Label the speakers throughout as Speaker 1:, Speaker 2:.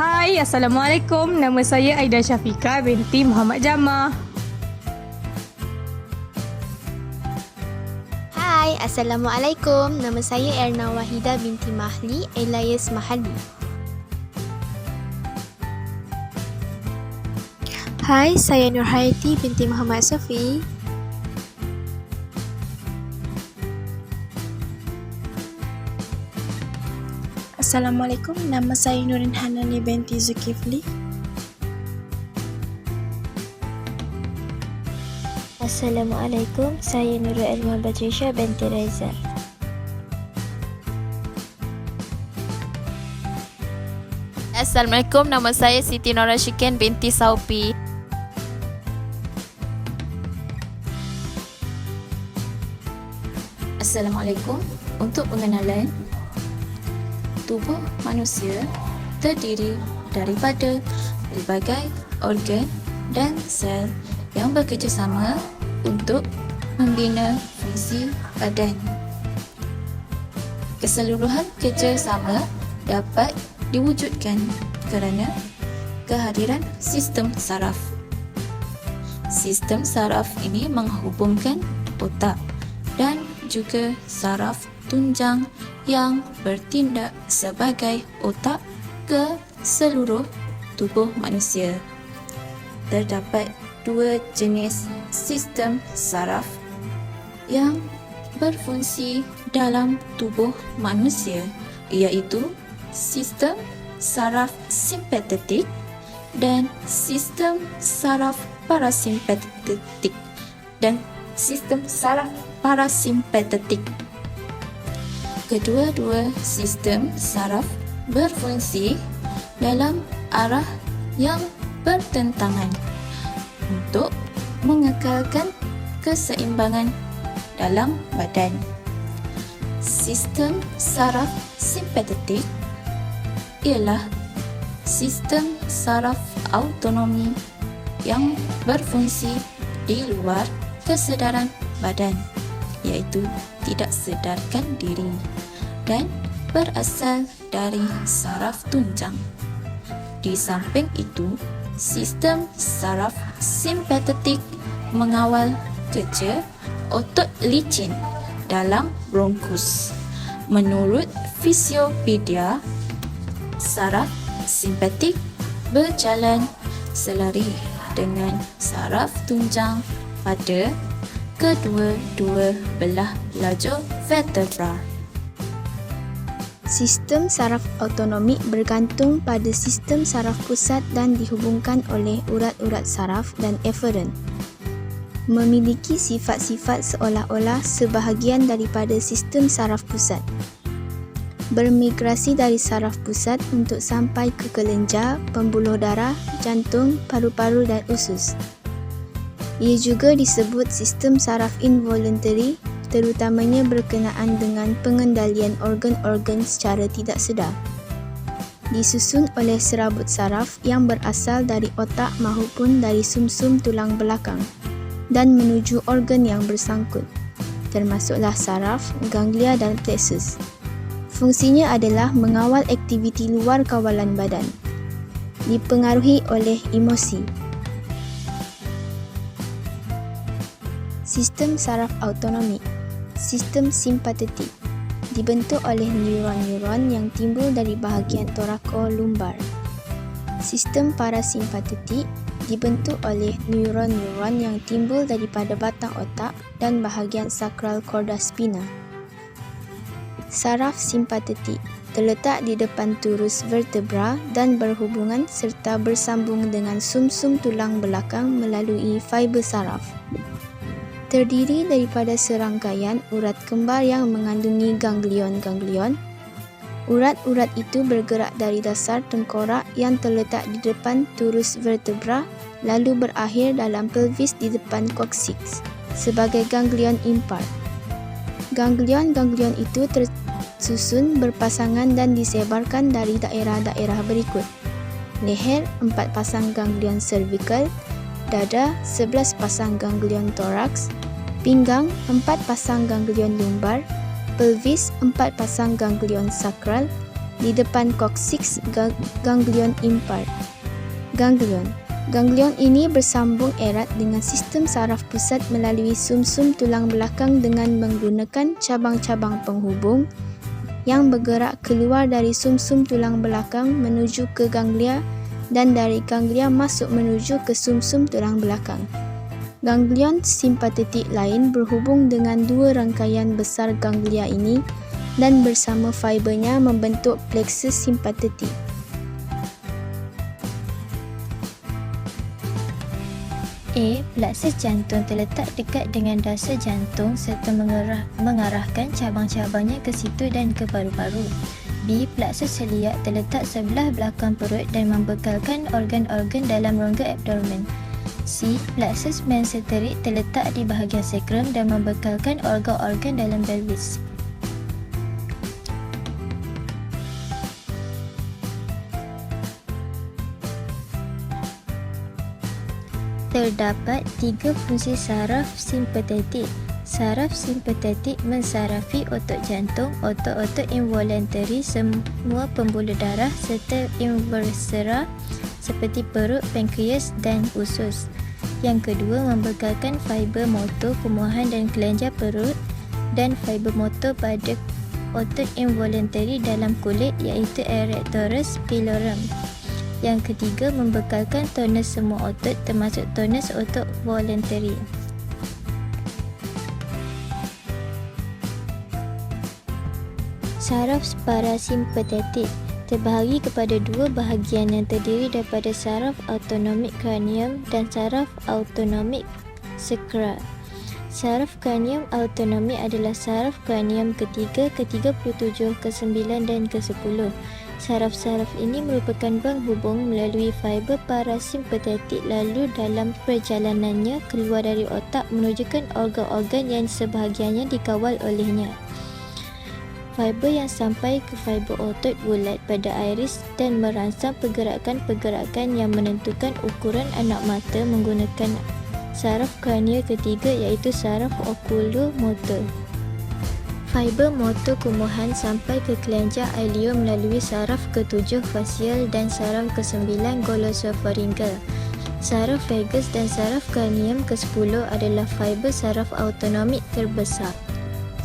Speaker 1: Hai, Assalamualaikum. Nama saya Aida Syafiqah binti Muhammad Jammah.
Speaker 2: Hai, Assalamualaikum. Nama saya Erna Wahida binti Mahli alias Mahali.
Speaker 3: Hai, saya Nurhaiti binti Muhammad Safi. Assalamualaikum, nama saya Nurin Hanani binti Zulkifli.
Speaker 4: Assalamualaikum, saya Nurul Elma Batrisha binti Reza.
Speaker 5: Assalamualaikum, nama saya Siti Nora Syiken binti Saupi.
Speaker 6: Assalamualaikum. Untuk pengenalan, tubuh manusia terdiri daripada pelbagai organ dan sel yang bekerjasama untuk membina fungsi badan. Keseluruhan kerjasama dapat diwujudkan kerana kehadiran sistem saraf. Sistem saraf ini menghubungkan otak dan juga saraf tunjang yang bertindak sebagai otak ke seluruh tubuh manusia. Terdapat dua jenis sistem saraf yang berfungsi dalam tubuh manusia, iaitu sistem saraf simpatetik dan sistem saraf parasimpatetik Kedua-dua sistem saraf berfungsi dalam arah yang bertentangan untuk mengekalkan keseimbangan dalam badan. Sistem saraf simpatetik ialah sistem saraf autonomi yang berfungsi di luar kesedaran badan, iaitu tidak sedarkan diri dan berasal dari saraf tunjang. Di samping itu, sistem saraf simpatetik mengawal kerja otot licin dalam bronkus. Menurut Fisiopedia, saraf simpatik berjalan selari dengan saraf tunjang pada kedua-dua belah lajur vertebra.
Speaker 2: Sistem saraf autonomik bergantung pada sistem saraf pusat dan dihubungkan oleh urat-urat saraf dan eferen. Memiliki sifat-sifat seolah-olah sebahagian daripada sistem saraf pusat. Bermigrasi dari saraf pusat untuk sampai ke kelenjar, pembuluh darah, jantung, paru-paru dan usus. Ia juga disebut sistem saraf involuntary, terutamanya berkenaan dengan pengendalian organ-organ secara tidak sedar. Disusun oleh serabut saraf yang berasal dari otak maupun dari sumsum tulang belakang dan menuju organ yang bersangkut, termasuklah saraf, ganglia dan plexus. Fungsinya adalah mengawal aktiviti luar kawalan badan. Dipengaruhi oleh emosi. Sistem saraf autonomik, sistem simpatetik, dibentuk oleh neuron-neuron yang timbul dari bahagian thoracolumbar. Sistem parasimpatetik dibentuk oleh neuron-neuron yang timbul daripada batang otak dan bahagian sakral korda spina. Saraf simpatetik terletak di depan turus vertebra dan berhubungan serta bersambung dengan sumsum tulang belakang melalui fiber saraf. Terdiri daripada serangkaian urat kembar yang mengandungi ganglion-ganglion. Urat-urat itu bergerak dari dasar tengkorak yang terletak di depan turus vertebra lalu berakhir dalam pelvis di depan coccyx sebagai ganglion impar. Ganglion-ganglion itu tersusun berpasangan dan disebarkan dari daerah-daerah berikut: leher 4 pasang ganglion cervical, dada 11 pasang ganglion thorax, pinggang 4 pasang ganglion lumbar, pelvis 4 pasang ganglion sakral, di depan coccyx ganglion impar. Ganglion ini bersambung erat dengan sistem saraf pusat melalui sumsum tulang belakang dengan menggunakan cabang-cabang penghubung yang bergerak keluar dari sumsum tulang belakang menuju ke ganglia dan dari ganglia masuk menuju ke sumsum tulang belakang. Ganglion simpatetik lain berhubung dengan dua rangkaian besar ganglia ini dan bersama fibernya membentuk plexus simpatetik.
Speaker 4: A. Plexus jantung terletak dekat dengan dasar jantung serta mengarahkan cabang-cabangnya ke situ dan ke paru-paru. B. Plexus celiac terletak sebelah belakang perut dan membekalkan organ-organ dalam rongga abdomen. C. Plexus mesenteric terletak di bahagian sacrum dan membekalkan organ-organ dalam pelvis. Terdapat 3 fungsi saraf simpatetik. Saraf simpatetik mensarafi otot jantung, otot-otot involuntari, semua pembuluh darah serta invertebra seperti perut, pankreas dan usus. Yang kedua, membekalkan fiber motor kumuhan dan kelenjar perut dan fiber motor pada otot involuntari dalam kulit iaitu erectores pilorum. Yang ketiga, membekalkan tonus semua otot termasuk tonus otot voluntari. Saraf parasimpatetik terbahagi kepada dua bahagian yang terdiri daripada saraf autonomik kranium dan saraf autonomik sakral. Saraf kranium autonomik adalah saraf kranium ketiga, ke-37, ke-9 dan ke-10. Saraf-saraf ini merupakan penghubung melalui fiber parasimpatetik lalu dalam perjalanannya keluar dari otak menunjukkan organ-organ yang sebahagiannya dikawal olehnya. Fiber yang sampai ke fiber otot bulat pada iris dan merangsang pergerakan-pergerakan yang menentukan ukuran anak mata menggunakan saraf kranial ketiga iaitu saraf okulomotor. Fiber motor kumuhan sampai ke kelenjar ilio melalui saraf ke-7 fasial dan saraf ke-9 glosopharyngeal. Saraf vagus dan saraf kranium ke-10 adalah fiber saraf autonomik terbesar.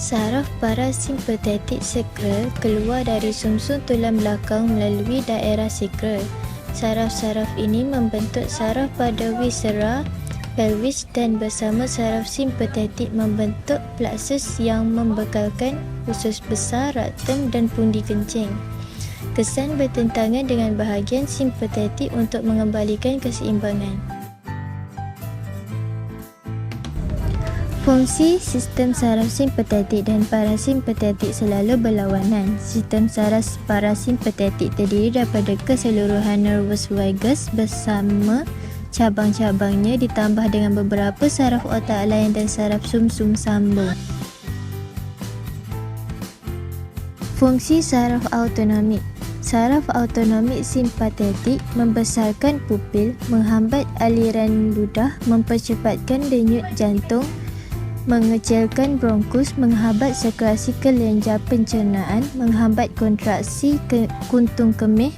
Speaker 4: Saraf parasimpatetik sakral keluar dari sumsum tulang belakang melalui daerah sakral. Saraf-saraf ini membentuk saraf pada viscera pelvis dan bersama saraf simpatetik membentuk plexus yang membekalkan usus besar, raktum dan pundi kencing. Kesan bertentangan dengan bahagian simpatetik untuk mengembalikan keseimbangan. Fungsi sistem saraf simpatetik dan parasimpatetik selalu berlawanan. Sistem saraf parasimpatetik terdiri daripada keseluruhan nervus vagus bersama cabang-cabangnya ditambah dengan beberapa saraf otak lain dan saraf sumsum sambung. Fungsi saraf autonomik. Saraf autonomik simpatetik membesarkan pupil, menghambat aliran ludah, mempercepatkan denyut jantung, mengecilkan bronkus, menghambat sirkulasi kelenjar pencernaan, menghambat kontraksi kuntung kemih,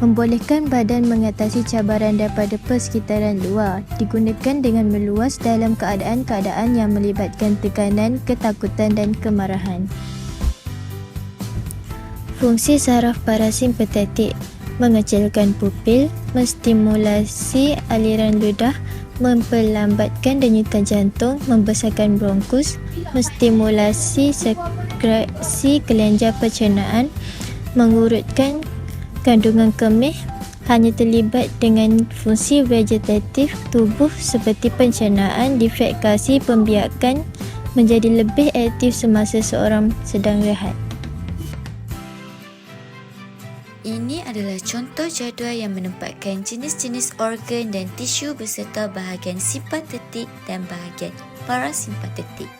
Speaker 4: membolehkan badan mengatasi cabaran daripada persekitaran luar, digunakan dengan meluas dalam keadaan-keadaan yang melibatkan tekanan, ketakutan dan kemarahan. Fungsi saraf parasimpatetik mengecilkan pupil, menstimulasi aliran ludah, memperlambatkan denyutan jantung, membesarkan bronkus, menstimulasi sekresi kelenjar pencernaan, mengurutkan kandungan kemih, hanya terlibat dengan fungsi vegetatif tubuh seperti pencernaan, defekasi, pembiakan menjadi lebih aktif semasa seorang sedang rehat.
Speaker 6: Ini adalah contoh jadual yang menempatkan jenis-jenis organ dan tisu beserta bahagian simpatetik dan bahagian parasimpatetik.